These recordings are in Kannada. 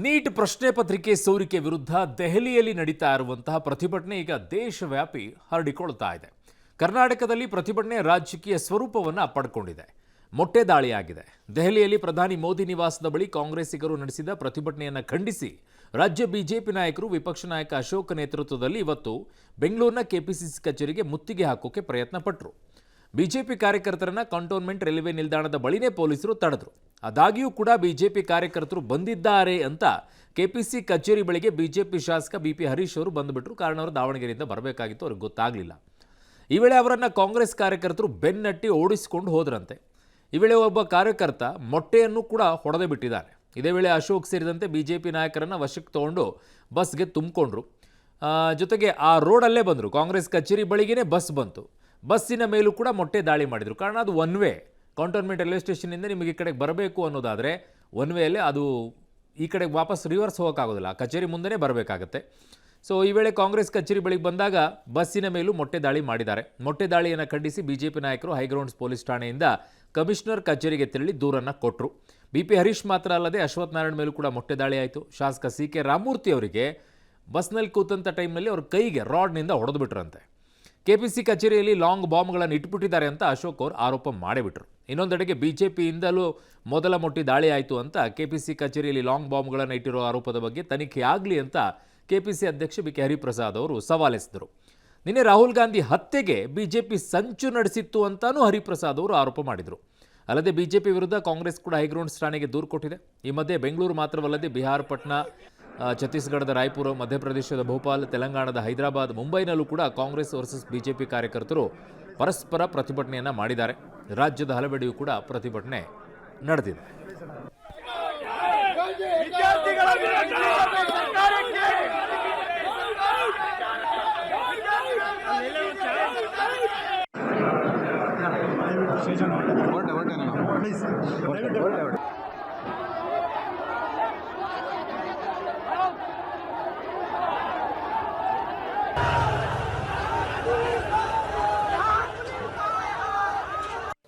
ನೀಟ್ ಪ್ರಶ್ನೆ ಪತ್ರಿಕೆ ಸೋರಿಕೆ ವಿರುದ್ಧ ದೆಹಲಿಯಲ್ಲಿ ನಡೀತಾ ಇರುವಂತಹ ಪ್ರತಿಭಟನೆ ಈಗ ದೇಶವ್ಯಾಪಿ ಹರಡಿಕೊಳ್ತಾ ಇದೆ. ಕರ್ನಾಟಕದಲ್ಲಿ ಪ್ರತಿಭಟನೆ ರಾಜಕೀಯ ಸ್ವರೂಪವನ್ನು ಪಡ್ಕೊಂಡಿದೆ. ಮೊಟ್ಟೆ ದಾಳಿಯಾಗಿದೆ. ದೆಹಲಿಯಲ್ಲಿ ಪ್ರಧಾನಿ ಮೋದಿ ನಿವಾಸದ ಬಳಿ ಕಾಂಗ್ರೆಸ್ಸಿಗರು ನಡೆಸಿದ ಪ್ರತಿಭಟನೆಯನ್ನು ಖಂಡಿಸಿ ರಾಜ್ಯ ಬಿಜೆಪಿ ನಾಯಕರು ವಿಪಕ್ಷ ನಾಯಕ ಅಶೋಕ್ ನೇತೃತ್ವದಲ್ಲಿ ಇವತ್ತು ಬೆಂಗಳೂರಿನ ಕೆಪಿಸಿಸಿ ಕಚೇರಿಗೆ ಮುತ್ತಿಗೆ ಹಾಕೋಕೆ ಪ್ರಯತ್ನ ಪಟ್ಟರು. ಬಿಜೆಪಿ ಕಾರ್ಯಕರ್ತರನ್ನ ಕಂಟೋನ್ಮೆಂಟ್ ರೈಲ್ವೆ ನಿಲ್ದಾಣದ ಬಳಿನೇ ಪೊಲೀಸರು ತಡೆದರು. ಆದಾಗ್ಯೂ ಕೂಡ ಬಿಜೆಪಿ ಕಾರ್ಯಕರ್ತರು ಬಂದಿದ್ದಾರೆ ಅಂತ ಕೆಪಿಸಿ ಕಚೇರಿ ಬಳಿಗೆ ಬಿಜೆಪಿ ಶಾಸಕ ಬಿಪಿ ಹರೀಶ್ ಅವರು ಬಂದುಬಿಟ್ರು. ಕಾರಣ ಅವರು ದಾವಣಗೆರೆಯಿಂದ ಬರಬೇಕಾಗಿತ್ತು, ಅವ್ರಿಗೆ ಗೊತ್ತಾಗಲಿಲ್ಲ. ಈ ವೇಳೆ ಅವರನ್ನು ಕಾಂಗ್ರೆಸ್ ಕಾರ್ಯಕರ್ತರು ಬೆನ್ನಟ್ಟಿ ಓಡಿಸಿಕೊಂಡು ಹೋದ್ರಂತೆ. ಈ ವೇಳೆ ಒಬ್ಬ ಕಾರ್ಯಕರ್ತ ಮೊಟ್ಟೆಯನ್ನು ಕೂಡ ಹೊಡೆದೇ ಬಿಟ್ಟಿದ್ದಾರೆ. ಇದೇ ವೇಳೆ ಅಶೋಕ್ ಸೇರಿದಂತೆ ಬಿಜೆಪಿ ನಾಯಕರನ್ನು ವಶಕ್ಕೆ ತಗೊಂಡು ಬಸ್ಗೆ ತುಂಬಿಕೊಂಡ್ರು. ಜೊತೆಗೆ ಆ ರೋಡಲ್ಲೇ ಬಂದರು. ಕಾಂಗ್ರೆಸ್ ಕಚೇರಿ ಬಳಿಗೇ ಬಸ್ ಬಂತು. ಬಸ್ಸಿನ ಮೇಲೂ ಕೂಡ ಮೊಟ್ಟೆ ದಾಳಿ ಮಾಡಿದರು. ಕಾರಣ ಅದು ಒನ್ ವೇ. ಕಂಟೋನ್ಮೆಂಟ್ ರೈಲ್ವೆ ಸ್ಟೇಷನಿಂದ ನಿಮಗೆ ಈ ಕಡೆಗೆ ಬರಬೇಕು ಅನ್ನೋದಾದರೆ ಒನ್ ವೇಯಲ್ಲಿ ಅದು ಈ ಕಡೆಗೆ ವಾಪಸ್ ರಿವರ್ಸ್ ಹೋಗೋಕ್ಕಾಗೋದಿಲ್ಲ, ಕಚೇರಿ ಮುಂದೆನೇ ಬರಬೇಕಾಗತ್ತೆ. ಸೊ ಈ ವೇಳೆ ಕಾಂಗ್ರೆಸ್ ಕಚೇರಿ ಬಳಿಗೆ ಬಂದಾಗ ಬಸ್ಸಿನ ಮೇಲೂ ಮೊಟ್ಟೆ ದಾಳಿ ಮಾಡಿದ್ದಾರೆ. ಮೊಟ್ಟೆ ದಾಳಿಯನ್ನು ಖಂಡಿಸಿ ಬಿಜೆಪಿ ನಾಯಕರು ಹೈಗ್ರೌಂಡ್ಸ್ ಪೊಲೀಸ್ ಠಾಣೆಯಿಂದ ಕಮಿಷನರ್ ಕಚೇರಿಗೆ ತೆರಳಿ ದೂರನ್ನು ಕೊಟ್ಟರು. ಬಿಪಿ ಹರೀಶ್ ಮಾತ್ರ ಅಲ್ಲದೆ ಅಶ್ವಥ್ ನಾರಾಯಣ್ ಮೇಲೂ ಕೂಡ ಮೊಟ್ಟೆ ದಾಳಿ ಆಯಿತು. ಶಾಸಕ ಸಿ ಕೆ ರಾಮಮೂರ್ತಿ ಅವರಿಗೆ ಬಸ್ನಲ್ಲಿ ಕೂತಂಥ ಟೈಮ್ನಲ್ಲಿ ಅವ್ರ ಕೈಗೆ ರಾಡ್ನಿಂದ ಹೊಡೆದು ಬಿಟ್ರಂತೆ. ಕೆಪಿಸಿ ಕಚೇರಿಯಲ್ಲಿ ಲಾಂಗ್ ಬಾಂಬ್ಗಳನ್ನು ಇಟ್ಬಿಟ್ಟಿದ್ದಾರೆ ಅಂತ ಅಶೋಕ್ ಅವರು ಆರೋಪ ಮಾಡಿಬಿಟ್ರು. ಇನ್ನೊಂದೆಡೆಗೆ ಬಿಜೆಪಿಯಿಂದಲೂ ಮೊದಲ ಮೊಟ್ಟಿ ದಾಳಿ ಆಯಿತು ಅಂತ ಕೆಪಿಸಿ ಕಚೇರಿಯಲ್ಲಿ ಲಾಂಗ್ ಬಾಂಬ್ಗಳನ್ನು ಇಟ್ಟಿರೋ ಆರೋಪದ ಬಗ್ಗೆ ತನಿಖೆ ಆಗಲಿ ಅಂತ ಕೆಪಿಸಿ ಅಧ್ಯಕ್ಷ ಬಿ ಕೆ ಹರಿಪ್ರಸಾದ್ ಅವರು ಸವಾಲೆಸೆದರು. ನಿನ್ನೆ ರಾಹುಲ್ ಗಾಂಧಿ ಹತ್ಯೆಗೆ ಬಿಜೆಪಿ ಸಂಚು ನಡೆಸಿತ್ತು ಅಂತಾನೂ ಹರಿಪ್ರಸಾದ್ ಅವರು ಆರೋಪ ಮಾಡಿದರು. ಅಲ್ಲದೆ ಬಿಜೆಪಿ ವಿರುದ್ಧ ಕಾಂಗ್ರೆಸ್ ಕೂಡ ಹೈಗ್ರೌಂಡ್ಸ್ ಠಾಣೆಗೆ ದೂರು ಕೊಟ್ಟಿದೆ. ಈ ಮಧ್ಯೆ ಬೆಂಗಳೂರು ಮಾತ್ರವಲ್ಲದೆ ಬಿಹಾರ, ಪಟ್ನಾ, ಛತ್ತೀಸ್ಗಢದ ರಾಯ್ಪುರ, ಮಧ್ಯಪ್ರದೇಶದ ಭೋಪಾಲ್, ತೆಲಂಗಾಣದ ಹೈದರಾಬಾದ್, ಮುಂಬೈನಲ್ಲೂ ಕೂಡ ಕಾಂಗ್ರೆಸ್ ವರ್ಸಸ್ ಬಿಜೆಪಿ ಕಾರ್ಯಕರ್ತರು ಪರಸ್ಪರ ಪ್ರತಿಭಟನೆಯನ್ನು ಮಾಡಿದ್ದಾರೆ. ರಾಜ್ಯದ ಹಲವೆಡೆಯೂ ಕೂಡ ಪ್ರತಿಭಟನೆ ನಡೆದಿದೆ.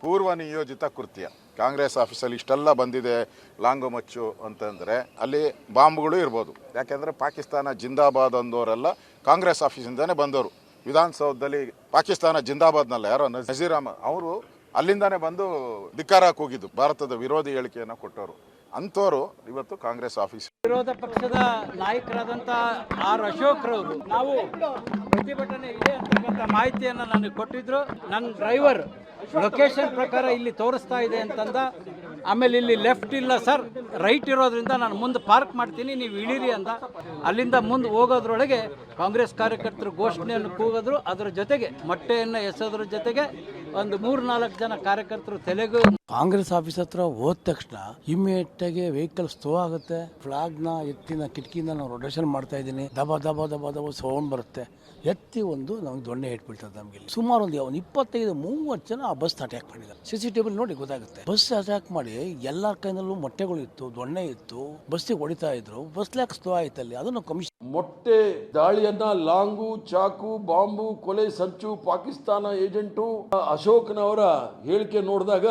ಪೂರ್ವ ನಿಯೋಜಿತ ಕೃತ್ಯ. ಕಾಂಗ್ರೆಸ್ ಆಫೀಸಲ್ಲಿ ಇಷ್ಟೆಲ್ಲ ಬಂದಿದೆ ಲಾಂಗು ಮಚ್ಚು ಅಂತಂದರೆ ಅಲ್ಲಿ ಬಾಂಬ್ಗಳು ಇರ್ಬೋದು. ಯಾಕೆಂದರೆ ಪಾಕಿಸ್ತಾನ ಜಿಂದಾಬಾದ್ ಅಂದವರೆಲ್ಲ ಕಾಂಗ್ರೆಸ್ ಆಫೀಸಿಂದನೇ ಬಂದವರು. ವಿಧಾನಸೌಧದಲ್ಲಿ ಪಾಕಿಸ್ತಾನ ಜಿಂದಾಬಾದ್ನಲ್ಲ, ಯಾರೋ ನಜೀರ್ ಅಹಮದ್ ಅವರು ಅಲ್ಲಿಂದಾನೇ ಬಂದು ಧಿಕ್ಕಾರಕ್ಕೆ ಹೋಗಿದ್ದು, ಭಾರತದ ವಿರೋಧಿ ಹೇಳಿಕೆಯನ್ನು ಕೊಟ್ಟವರು. ಅಂಥವರು ಇವತ್ತು ಕಾಂಗ್ರೆಸ್ ಆಫೀಸ್. ವಿರೋಧ ಪಕ್ಷದ ನಾಯಕರಾದಂಥ ಆರ್ ಅಶೋಕ್ ರವರು ನಾವು ಪ್ರತಿಭಟನೆ ಇದೆ ಅಂತಕ್ಕಂಥ ಮಾಹಿತಿಯನ್ನು ನನಗೆ ಕೊಟ್ಟಿದ್ರು. ನನ್ನ ಡ್ರೈವರ್ ಲೊಕೇಶನ್ ಪ್ರಕಾರ ಇಲ್ಲಿ ತೋರಿಸ್ತಾ ಇದೆ ಅಂತಂದ. ಆಮೇಲೆ ಇಲ್ಲಿ ಲೆಫ್ಟ್ ಇಲ್ಲ ಸರ್, ರೈಟ್ ಇರೋದ್ರಿಂದ ನಾನು ಮುಂದೆ ಪಾರ್ಕ್ ಮಾಡ್ತೀನಿ, ನೀವು ಇಳೀರಿ ಅಂದ. ಅಲ್ಲಿಂದ ಮುಂದೆ ಹೋಗೋದ್ರೊಳಗೆ ಕಾಂಗ್ರೆಸ್ ಕಾರ್ಯಕರ್ತರು ಘೋಷಣೆಯನ್ನು ಕೂಗಿದ್ರು. ಅದರ ಜೊತೆಗೆ ಮೊಟ್ಟೆಯನ್ನು ಎಸೋದ್ರ ಜೊತೆಗೆ ಒಂದು 3-4 ಜನ ಕಾರ್ಯಕರ್ತರು ತೆಲೆಗು. ಕಾಂಗ್ರೆಸ್ ಆಫೀಸ್ ಹತ್ರ ಹೋದ ತಕ್ಷಣ ಇಮಿಡಿಯೇಟ್ ಆಗಿ ವೆಹಿಕಲ್ ಸ್ಲೋ ಆಗುತ್ತೆ. ಫ್ಲಾಗ್ ನ ಎತ್ತಿನ ಕಿಟಕಿಯಿಂದ ನಾವು ರೊಟೇಷನ್ ಮಾಡ್ತಾ ಇದ್ದೀನಿ. ದಬ ದಬ ದಬ ದಬ ಸೌಂಡ್ ಬರುತ್ತೆ. ಎತ್ತಿ ಒಂದು ನಮ್ಗೆ ದೊಣ್ಣೆ ಇಟ್ಬಿಡ್ತದೆ. ನಮಗೆ ಸುಮಾರು ಒಂದು 25-30 ಜನ ಆ ಬಸ್ ಅಟ್ಯಾಕ್ ಮಾಡಿದ್ದಾರೆ. CCTV ನೋಡಿ ಗೊತ್ತಾಗುತ್ತೆ. ಬಸ್ ಅಟ್ಯಾಕ್ ಮಾಡಿ ಎಲ್ಲರ ಕೈನಲ್ಲೂ ಮೊಟ್ಟೆಗಳು ಇತ್ತು, ದೊಣ್ಣೆ ಇತ್ತು, ಬಸ್ಸಿಗೆ ಹೊಡಿತಾ ಇದ್ರು. ಬಸ್ ಲ್ಯಾಕ್ ಸ್ಲೋ ಆಯ್ತಲ್ಲಿ. ಅದನ್ನು ಕಮಿಷನ್ ಮೊಟ್ಟೆ ದಾಳಿಯನ್ನ ಲಾಂಗು, ಚಾಕು, ಬಾಂಬು, ಕೊಲೆ ಸಂಚು, ಪಾಕಿಸ್ತಾನ ಏಜೆಂಟು ಅಶೋಕ್ನವರ ಹೇಳಿಕೆ ನೋಡಿದಾಗ,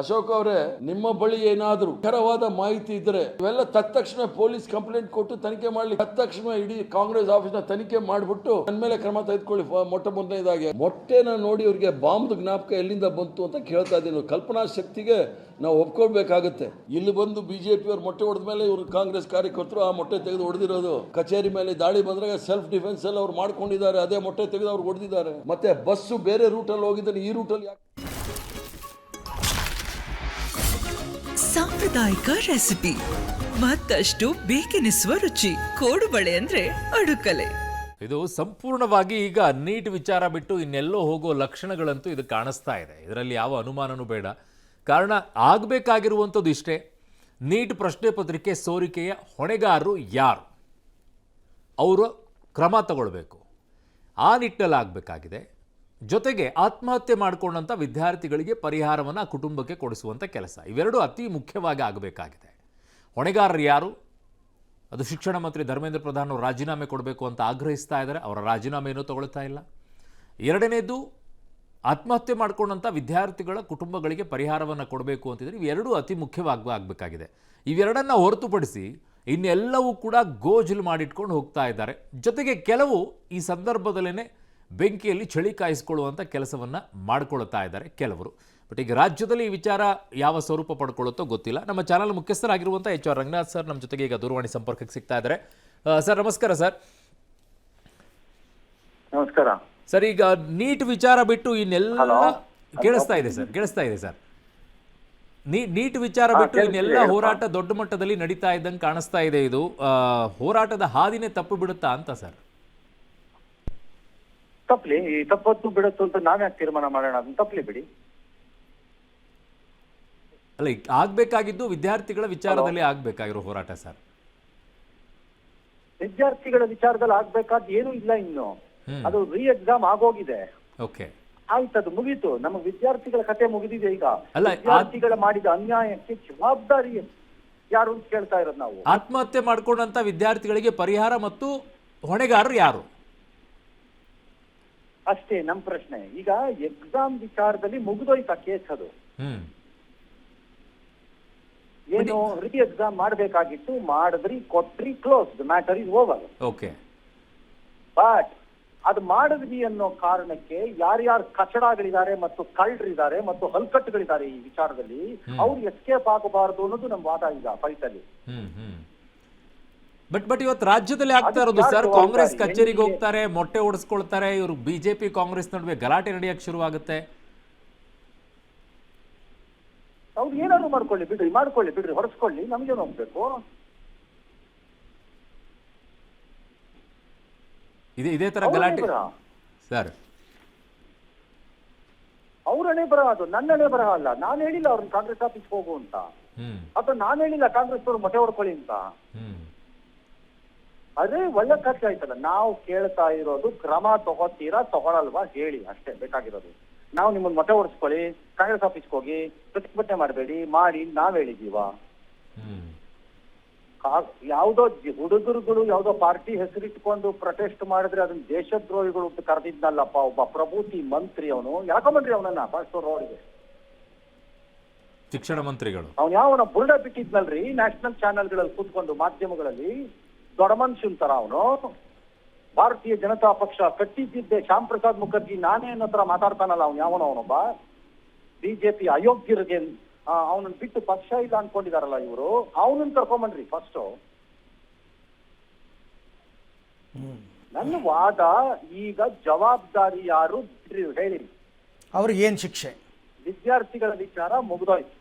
ಅಶೋಕ್ ಅವರೇ, ನಿಮ್ಮ ಬಳಿ ಏನಾದರೂ ನಿಖರವಾದ ಮಾಹಿತಿ ಇದ್ರೆ ಇವೆಲ್ಲ ತಕ್ಷಣ ಪೊಲೀಸ್ ಕಂಪ್ಲೇಂಟ್ ಕೊಟ್ಟು ತನಿಖೆ ಮಾಡ್ಲಿ. ತಕ್ಷಣ ಇಡೀ ಕಾಂಗ್ರೆಸ್ ಆಫೀಸ್ ನ ತನಿಖೆ ಮಾಡ್ಬಿಟ್ಟು ನನ್ನ ಮೇಲೆ ಕ್ರಮ ತೆಗೆದುಕೊಳ್ಳಿ. ಮೊದಲನೇದಾಗಿ ಮೊಟ್ಟೆನ ನೋಡಿ ಅವ್ರಿಗೆ ಬಾಂಬ್ ಜ್ಞಾಪಕ ಎಲ್ಲಿಂದ ಬಂತು ಅಂತ ಕೇಳ್ತಾ ಇದ್ದೀನಿ. ಕಲ್ಪನಾ ಶಕ್ತಿಗೆ ನಾವು ಒಪ್ಕೊಳ್ಬೇಕಾಗುತ್ತೆ. ಇಲ್ಲಿ ಬಂದು ಬಿಜೆಪಿ ಅವ್ರು ಮೊಟ್ಟೆ ಹೊಡೆದ ಮೇಲೆ ಇವರು ಕಾಂಗ್ರೆಸ್ ಕಾರ್ಯಕರ್ತರು ಆ ಮೊಟ್ಟೆ ತೆಗೆದು ಹೊಡೆದಿರೋದು. ಕಚೇರಿ ಮೇಲೆ ದಾಳಿ ಬಂದಾಗ ಸೆಲ್ಫ್ ಡಿಫೆನ್ಸ್ ಎಲ್ಲ ಅವ್ರು ಮಾಡ್ಕೊಂಡಿದ್ದಾರೆ. ಅದೇ ಮೊಟ್ಟೆ ತೆಗೆದು ಅವ್ರು ಹೊಡೆದಿದ್ದಾರೆ. ಮತ್ತೆ ಬಸ್ಸು ಬೇರೆ ರೂಟಲ್ಲಿ ಹೋಗಿದ್ದಾರೆ, ಈ ರೂಟಲ್ಲಿ ಯಾಕೆ? ಸಾಂಪ್ರದಾಯಿಕ ರೆಸಿಪಿ, ಮತ್ತಷ್ಟು ಬೇಕೆನಿಸುವ ರುಚಿ. ಕೋಡುಬಳೆ ಅಂದ್ರೆ ಅಡುಕಲೆ. ಇದು ಸಂಪೂರ್ಣವಾಗಿ ಈಗ ನೀಟ್ ವಿಚಾರ ಬಿಟ್ಟು ಇನ್ನೆಲ್ಲೋ ಹೋಗೋ ಲಕ್ಷಣಗಳಂತೂ ಇದು ಕಾಣಿಸ್ತಾ ಇದೆ. ಇದರಲ್ಲಿ ಯಾವ ಅನುಮಾನನೂ ಬೇಡ. ಕಾರಣ ಆಗಬೇಕಾಗಿರುವಂಥದ್ದು ಇಷ್ಟೇ. ನೀಟ್ ಪ್ರಶ್ನೆ ಪತ್ರಿಕೆ ಸೋರಿಕೆಯ ಹೊಣೆಗಾರರು ಯಾರು, ಅವರು ಕ್ರಮ ತಗೊಳ್ಬೇಕು. ಆ ನಿಟ್ಟಿನಲ್ಲಿ ಆಗಬೇಕಾಗಿದೆ. ಜೊತೆಗೆ ಆತ್ಮಹತ್ಯೆ ಮಾಡಿಕೊಂಡಂಥ ವಿದ್ಯಾರ್ಥಿಗಳಿಗೆ ಪರಿಹಾರವನ್ನು ಕುಟುಂಬಕ್ಕೆ ಕೊಡಿಸುವಂಥ ಕೆಲಸ, ಇವೆರಡೂ ಅತಿ ಮುಖ್ಯವಾಗಿ ಆಗಬೇಕಾಗಿದೆ. ಹೊಣೆಗಾರರು ಯಾರು? ಅದು ಶಿಕ್ಷಣ ಮಂತ್ರಿ ಧರ್ಮೇಂದ್ರ ಪ್ರಧಾನ್ ಅವರು ರಾಜೀನಾಮೆ ಕೊಡಬೇಕು ಅಂತ ಆಗ್ರಹಿಸ್ತಾ ಇದ್ದಾರೆ. ಅವರ ರಾಜೀನಾಮೆಯನ್ನು ತಗೊಳ್ತಾ ಇಲ್ಲ. ಎರಡನೇದು, ಆತ್ಮಹತ್ಯೆ ಮಾಡಿಕೊಂಡಂಥ ವಿದ್ಯಾರ್ಥಿಗಳ ಕುಟುಂಬಗಳಿಗೆ ಪರಿಹಾರವನ್ನು ಕೊಡಬೇಕು ಅಂತಿದ್ರೆ ಇವೆರಡೂ ಅತಿ ಮುಖ್ಯವಾಗಿ ಆಗಬೇಕಾಗಿದೆ. ಇವೆರಡನ್ನು ಹೊರತುಪಡಿಸಿ ಇನ್ನೆಲ್ಲವೂ ಕೂಡ ಗೋಜಲು ಮಾಡಿಟ್ಕೊಂಡು ಹೋಗ್ತಾ ಇದ್ದಾರೆ. ಜೊತೆಗೆ ಕೆಲವು ಈ ಸಂದರ್ಭದಲ್ಲೇ ಬೆಂಕಿಯಲ್ಲಿ ಚಳಿ ಕಾಯಿಸಿಕೊಳ್ಳುವಂಥ ಕೆಲಸವನ್ನು ಮಾಡಿಕೊಳ್ತಾ ಇದ್ದಾರೆ ಕೆಲವರು. ಬಟ್ ಈಗ ರಾಜ್ಯದಲ್ಲಿ ಈ ವಿಚಾರ ಯಾವ ಸ್ವರೂಪ ಪಡ್ಕೊಳ್ಳುತ್ತೋ ಗೊತ್ತಿಲ್ಲ. ನಮ್ಮ ಚಾನಲ್ ಮುಖ್ಯಸ್ಥರಾಗಿರುವಂಥ HR ರಂಗನಾಥ್ ಸರ್ ನಮ್ಮ ಜೊತೆಗೆ ಈಗ ದೂರವಾಣಿ ಸಂಪರ್ಕಕ್ಕೆ ಸಿಗ್ತಾ ಇದ್ದಾರೆ. ಸರ್ ನಮಸ್ಕಾರ ಸರ್. ನಮಸ್ಕಾರ ಸರ್, ಈಗ ನೀಟ್ ವಿಚಾರ ಬಿಟ್ಟು ಇನ್ನೆಲ್ಲ ಕೇಳಿಸ್ತಾ ಇದೆ ಸರ್. ನೀಟ್ ವಿಚಾರ ಬಿಟ್ಟು ಇನ್ನೆಲ್ಲ ಹೋರಾಟ ದೊಡ್ಡ ಮಟ್ಟದಲ್ಲಿ ನಡೀತಾ ಇದ್ದಂಗೆ ಕಾಣಿಸ್ತಾ ಇದೆ. ಇದು ಹೋರಾಟದ ಹಾದಿನೇ ತಪ್ಪು ಬಿಡುತ್ತಾ ಅಂತ ಸರ್? ತಪ್ಪಲಿ, ಈ ತಪ್ಪತ್ತು ಬಿಡತ್ತು ಅಂತ ನಾವ್ಯಾಕೆ ತೀರ್ಮಾನ ಮಾಡೋಣ? ಅದನ್ನ ತಪ್ಪಲಿ ಬಿಡಿ. ಅಲ್ಲ, ಆಗ್ಬೇಕಾಗಿದ್ದು ವಿದ್ಯಾರ್ಥಿಗಳ ವಿಚಾರದಲ್ಲಿ ಆಗ್ಬೇಕಾಗಿರೋ ಹೋರಾಟ ಸರ್. ವಿದ್ಯಾರ್ಥಿಗಳ ವಿಚಾರದಲ್ಲಿ ಆಗ್ಬೇಕಾದ್ ಏನೂ ಇಲ್ಲ. ಇನ್ನು ಅದು ಎಕ್ಸಾಮ್ ಆಗೋಗಿದೆ. ಓಕೆ, ಆಯ್ತು, ಅದು ಮುಗೀತು. ನಮ್ಮ ವಿದ್ಯಾರ್ಥಿಗಳ ಕತೆ ಮುಗಿದಿದೆ. ಈಗ ಅಲ್ಲ, ವಿದ್ಯಾರ್ಥಿಗಳ ಮಾಡಿದ ಅನ್ಯಾಯಕ್ಕೆ ಜವಾಬ್ದಾರಿ ಯಾರು ಅಂತ ಕೇಳ್ತಾ ಇರೋದು ನಾವು. ಆತ್ಮಹತ್ಯೆ ಮಾಡ್ಕೊಂಡಂತ ವಿದ್ಯಾರ್ಥಿಗಳಿಗೆ ಪರಿಹಾರ ಮತ್ತು ಹೊಣೆಗಾರರು ಯಾರು? ಅಷ್ಟೇ ನಮ್ ಪ್ರಶ್ನೆ. ಈಗ ಎಕ್ಸಾಮ್ ವಿಚಾರದಲ್ಲಿ ಮುಗಿದೋಯ್ತಾ ಕೇಸ್? ಅದು ಏನು ಎಕ್ಸಾಮ್ ಮಾಡ್ಬೇಕಾಗಿತ್ತು, ಮಾಡಿದ್ರಿ, ಕೊಟ್ರಿ, close, the matter is over. Okay, but ಅದು ಮಾಡಿದ್ವಿ ಅನ್ನೋ ಕಾರಣಕ್ಕೆ ಯಾರ್ಯಾರು ಕಚಡಗಳಿದ್ದಾರೆ ಮತ್ತು ಕಳ್ಳರಿದ್ದಾರೆ ಮತ್ತು ಹಲ್ಕಟ್ಟುಗಳಿದ್ದಾರೆ ಈ ವಿಚಾರದಲ್ಲಿ, ಅವ್ರು ಎಸ್ಕೇಪ್ ಆಗಬಾರದು ಅನ್ನೋದು ನಮ್ಮ ವಾದ ಈಗ ಫೈಟ್ ಅಲ್ಲಿ. ಬಟ್ ಇವತ್ತು ರಾಜ್ಯದಲ್ಲಿ ಆಗ್ತಾ ಇರೋದು ಸರ್, ಕಾಂಗ್ರೆಸ್ ಕಚೇರಿಗೆ ಹೋಗ್ತಾರೆ, ಮೊಟ್ಟೆ ಓಡಿಸ್ಕೊಳ್ತಾರೆ, ಇವರು ಬಿಜೆಪಿ ಕಾಂಗ್ರೆಸ್ ನಡುವೆ ಗಲಾಟೆ ನಡೆಯಕ್ಕೆ ಶುರುವಾಗುತ್ತೆ. ಅವ್ರು ಏನಾದ್ರು ಮಾಡ್ಕೊಳ್ಳಿ ಬಿಡ್ರಿ, ಹೊರಸ್ಕೊಳ್ಳಿ, ನಮ್ಗೇನು ಹೋಗ್ಬೇಕು? ಇದೇ ತರ ಗಲಾಟೆ ಸರ್. ಅವ್ರನೇ ಬರಹ, ಅದು ನನ್ನನೇ ಬರಹ ಅಲ್ಲ. ನಾನು ಹೇಳಿಲ್ಲ ಅವ್ರನ್ನ ಕಾಂಗ್ರೆಸ್ ಆಫೀಸ್ ಹೋಗು ಅಂತ, ಅಥವಾ ನಾನು ಹೇಳಿಲ್ಲ ಕಾಂಗ್ರೆಸ್ ಅವರು ಮೊಟ್ಟೆ ಹೊಡ್ಕೊಳ್ಳಿ ಅಂತ. ಅದೇ ಒಳ್ಳೆ ಖರ್ಚು ಆಯ್ತಲ್ಲ. ನಾವು ಕೇಳ್ತಾ ಇರೋದು ಕ್ರಮ ತಗೋತೀರಾ ತಗೊಳಲ್ವಾ ಹೇಳಿ, ಅಷ್ಟೇ ಬೇಕಾಗಿರೋದು. ನಾವು ನಿಮ್ಮನ್ನ ಮೊಟ್ಟೆ ಹೊಡಿಸ್ಕೊಳ್ಳಿ, ಕಾಂಗ್ರೆಸ್ ಆಫೀಸ್ಗೆ ಹೋಗಿ ಪ್ರತಿಭಟನೆ ಮಾಡಬೇಡಿ ಮಾಡಿ ನಾವ್ ಹೇಳಿದೀವ? ಯಾವ್ದೋ ಹುಡುಗರುಗಳು ಯಾವ್ದೋ ಪಾರ್ಟಿ ಹೆಸರಿಟ್ಕೊಂಡು ಪ್ರೊಟೆಸ್ಟ್ ಮಾಡಿದ್ರೆ ಅದನ್ನ ದೇಶದ್ರೋಹಿಗಳು ಅಂತ ಕರೆದಿದ್ನಲ್ಲಪ್ಪ ಒಬ್ಬ ಪ್ರಭೂತಿ ಮಂತ್ರಿ. ಅವನು ಯಾಕೊಂಬಂದ್ರಿ ಅವನನ್ನ ಪಾಸ್ಟರ್ ರೋಡ್ಗೆ? ಶಿಕ್ಷಣ ಮಂತ್ರಿಗಳು. ಅವ್ನು ಯಾವನ ಬುರುಡ ಬಿಟ್ಟಿದ್ನಲ್ರಿ ನ್ಯಾಷನಲ್ ಚಾನೆಲ್ಗಳಲ್ಲಿ ಕೂತ್ಕೊಂಡು ಮಾಧ್ಯಮಗಳಲ್ಲಿ. ದೊಡ್ಡ ಮನುಷ್ಯನ್ ತರ ಅವನು. ಭಾರತೀಯ ಜನತಾ ಪಕ್ಷ ಕಟ್ಟಿದ್ದಿದ್ದೆ ಶ್ಯಾಮ್ ಪ್ರಸಾದ್ ಮುಖರ್ಜಿ ನಾನೇ ಅನ್ನೋ ತರ ಮಾತಾಡ್ತಾನಲ್ಲ ಅವ್ನು. ಅವನೊಬ್ಬ ಬಿಜೆಪಿ ಅಯೋಗ್ಯರಿಗೆ ಅವನನ್ನ ಬಿಟ್ಟು ಪಕ್ಷ ಇಲ್ಲ ಅನ್ಕೊಂಡಿದಾರಲ್ಲ ಇವರು. ಅವನನ್ನ ಕರ್ಕೊಂಬನ್ರಿ ಫಸ್ಟ್. ನನ್ನ ವಾದ ಈಗ ಜವಾಬ್ದಾರಿ ಯಾರು ಬಿಡ್ರಿ ಹೇಳಿ. ಅವ್ರಿಗೆ ಏನ್ ಶಿಕ್ಷೆ? ವಿದ್ಯಾರ್ಥಿಗಳ ವಿಚಾರ ಮುಗ್ದೋಯ್ತು.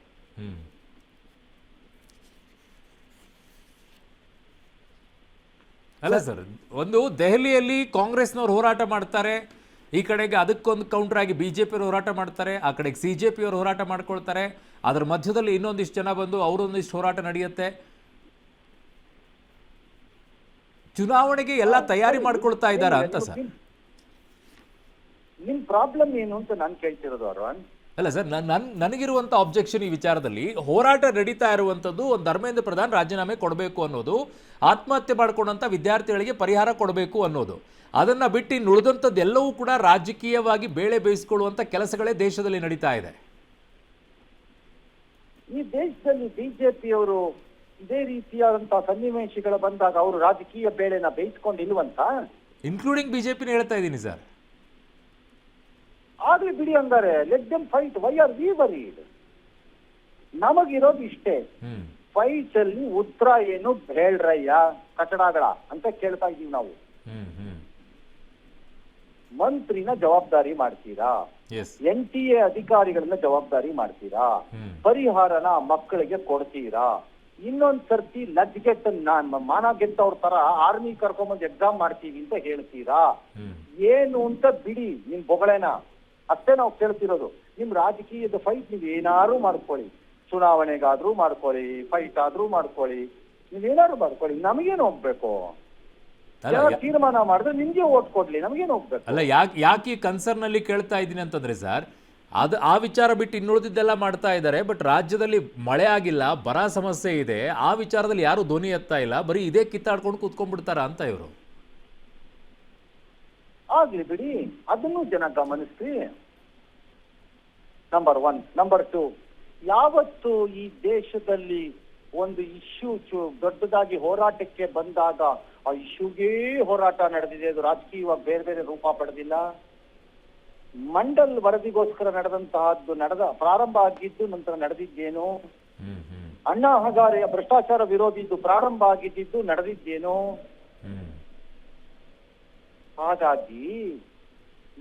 ಅಲ್ಲ ಸರ್, ಒಂದು ದೆಹಲಿಯಲ್ಲಿ ಕಾಂಗ್ರೆಸ್ನವ್ರು ಹೋರಾಟ ಮಾಡ್ತಾರೆ, ಈ ಕಡೆಗೆ ಅದಕ್ಕೊಂದು ಕೌಂಟರ್ ಆಗಿ ಬಿಜೆಪಿಯವರು ಹೋರಾಟ ಮಾಡ್ತಾರೆ, ಆ ಕಡೆಗೆ CJPಯವರು ಹೋರಾಟ ಮಾಡ್ಕೊಳ್ತಾರೆ, ಅದರ ಮಧ್ಯದಲ್ಲಿ ಇನ್ನೊಂದಿಷ್ಟು ಜನ ಬಂದು ಅವರೊಂದಿಷ್ಟು ಹೋರಾಟ ನಡೆಯುತ್ತೆ. ಚುನಾವಣೆಗೆ ಎಲ್ಲ ತಯಾರಿ ಮಾಡ್ಕೊಳ್ತಾ ಇದ್ದಾರಾ ಅಂತ ಸರ್? ನಿಮ್ ಪ್ರಾಬ್ಲಮ್ ಏನು ಅಂತ ನಾನು ಕೇಳ್ತಿರೋದು ಅರುಣ್. ಅಲ್ಲ ಸರ್, ನನಗಿರುವಂಥ ಅಬ್ಜೆಕ್ಷನ್ ಈ ವಿಚಾರದಲ್ಲಿ, ಹೋರಾಟ ನಡೀತಾ ಇರುವಂಥದ್ದು ಒಂದು ಧರ್ಮೇಂದ್ರ ಪ್ರಧಾನ್ ರಾಜೀನಾಮೆ ಕೊಡಬೇಕು ಅನ್ನೋದು, ಆತ್ಮಹತ್ಯೆ ಮಾಡ್ಕೊಂಡಂಥ ವಿದ್ಯಾರ್ಥಿಗಳಿಗೆ ಪರಿಹಾರ ಕೊಡಬೇಕು ಅನ್ನೋದು. ಅದನ್ನ ಬಿಟ್ಟು ಇನ್ನು ಉಳಿದಂಥದ್ದು ಎಲ್ಲವೂ ಕೂಡ ರಾಜಕೀಯವಾಗಿ ಬೇಳೆ ಬೇಯಿಸಿಕೊಳ್ಳುವಂಥ ಕೆಲಸಗಳೇ ದೇಶದಲ್ಲಿ ನಡೀತಾ ಇದೆ. ಈ ದೇಶದಲ್ಲಿ ಬಿಜೆಪಿಯವರು ಇದೇ ರೀತಿಯಾದಂತಹ ಸನ್ನಿವೇಶಗಳು ಬಂದಾಗ ಅವರು ರಾಜಕೀಯ ಬೇಳೆನ ಬೇಯಿಸ್ಕೊಂಡಿಲ್ವಂತ, ಇನ್ಕ್ಲೂಡಿಂಗ್ ಬಿಜೆಪಿನ ಹೇಳ್ತಾ ಇದ್ದೀನಿ ಸರ್. ಆಗ್ಲಿ ಬಿಡಿ ಹಂಗಾರೆ, let them fight. Why are we worried? ನಮಗಿರೋದು ಇಷ್ಟೇ, ಫೈಟ್ ಅಲ್ಲಿ ಉತ್ತರ ಏನು ಹೇಳ್ರಯ್ಯ ಕಚಡಗಳ ಅಂತ ಕೇಳ್ತಾ ಇದೀವಿ ನಾವು. ಮಂತ್ರಿನ ಜವಾಬ್ದಾರಿ ಮಾಡ್ತೀರಾ? NTA ಅಧಿಕಾರಿಗಳನ್ನ ಜವಾಬ್ದಾರಿ ಮಾಡ್ತೀರಾ? ಪರಿಹಾರನ ಮಕ್ಕಳಿಗೆ ಕೊಡ್ತೀರಾ? ಇನ್ನೊಂದ್ ಸರ್ತಿ ಲಜ್ಗೆಟ್ಟ ಮಾನ ಗೆದ್ದವ್ರ ತರ ಆರ್ಮಿ ಕರ್ಕೊಂಬಂದ್ ಎಕ್ಸಾಮ್ ಮಾಡ್ತೀವಿ ಅಂತ ಹೇಳ್ತೀರಾ? ಏನು ಅಂತ ಬಿಡಿ ನಿಮ್ ಬೊಗಳೇನ, ಅಷ್ಟೇ ನಾವು ಕೇಳ್ತಿರೋದು. ನಿಮ್ ರಾಜಕೀಯದ ಫೈಟ್ ನೀವ್ ಏನಾರು ಮಾಡ್ಕೊಳ್ಳಿ, ಚುನಾವಣೆಗಾದ್ರೂ ಮಾಡ್ಕೊಳ್ಳಿ, ಫೈಟ್ ಆದ್ರೂ ಮಾಡ್ಕೊಳ್ಳಿ, ನೀವೇನಾದ್ರು ಮಾಡ್ಕೊಳ್ಳಿ, ನಮಗೇನು ಹೋಗ್ಬೇಕು? ತೀರ್ಮಾನ ಮಾಡಿದ್ರೆ ನಿಮ್ಗೆ ಓಟ್ ಕೊಡ್ಲಿ, ನಮಗೇನು ಹೋಗ್ಬೇಕು? ಅಲ್ಲ, ಯಾಕೆ ಈ ಕನ್ಸರ್ನ್ ಅಲ್ಲಿ ಕೇಳ್ತಾ ಇದ್ದೀನಿ ಅಂತಂದ್ರೆ ಸರ್, ಆ ವಿಚಾರ ಬಿಟ್ಟು ಇನ್ನುಳಿದಿದ್ದೆಲ್ಲ ಮಾಡ್ತಾ ಇದ್ದಾರೆ. ಬಟ್ ರಾಜ್ಯದಲ್ಲಿ ಮಳೆ ಆಗಿಲ್ಲ, ಬರ ಸಮಸ್ಯೆ ಇದೆ, ಆ ವಿಚಾರದಲ್ಲಿ ಯಾರು ಧ್ವನಿ ಎತ್ತಾ ಇಲ್ಲ, ಬರೀ ಇದೇ ಕಿತ್ತಾಡ್ಕೊಂಡು ಕೂತ್ಕೊಂಡ್ಬಿಡ್ತಾರ ಅಂತ ಇವರು. ಆಗ್ಲಿ ಬಿಡಿ, ಅದನ್ನು ಜನ ಗಮನಿಸ್ರಿ. ನಂಬರ್ 1. ನಂಬರ್ 2, ಯಾವತ್ತು ಈ ದೇಶದಲ್ಲಿ ಒಂದು ಇಶ್ಯೂ ದೊಡ್ಡದಾಗಿ ಹೋರಾಟಕ್ಕೆ ಬಂದಾಗ ಆ ಇಶ್ಯೂಗೇ ಹೋರಾಟ ನಡೆದಿದೆ. ಅದು ರಾಜಕೀಯವಾಗಿ ಬೇರೆ ಬೇರೆ ರೂಪ ಪಡೆದಿಲ್ಲ. ಮಂಡಲ್ ವರದಿಗೋಸ್ಕರ ಪ್ರಾರಂಭ ಆಗಿದ್ದು ನಂತರ ನಡೆದಿದ್ದೇನು? ಅಣ್ಣಾ ಹಜಾರೆಯ ಭ್ರಷ್ಟಾಚಾರ ವಿರೋಧಿದ್ದು ಪ್ರಾರಂಭ ಆಗಿದ್ದು ನಡೆದಿದ್ದೇನು? ಹಾಗಾಗಿ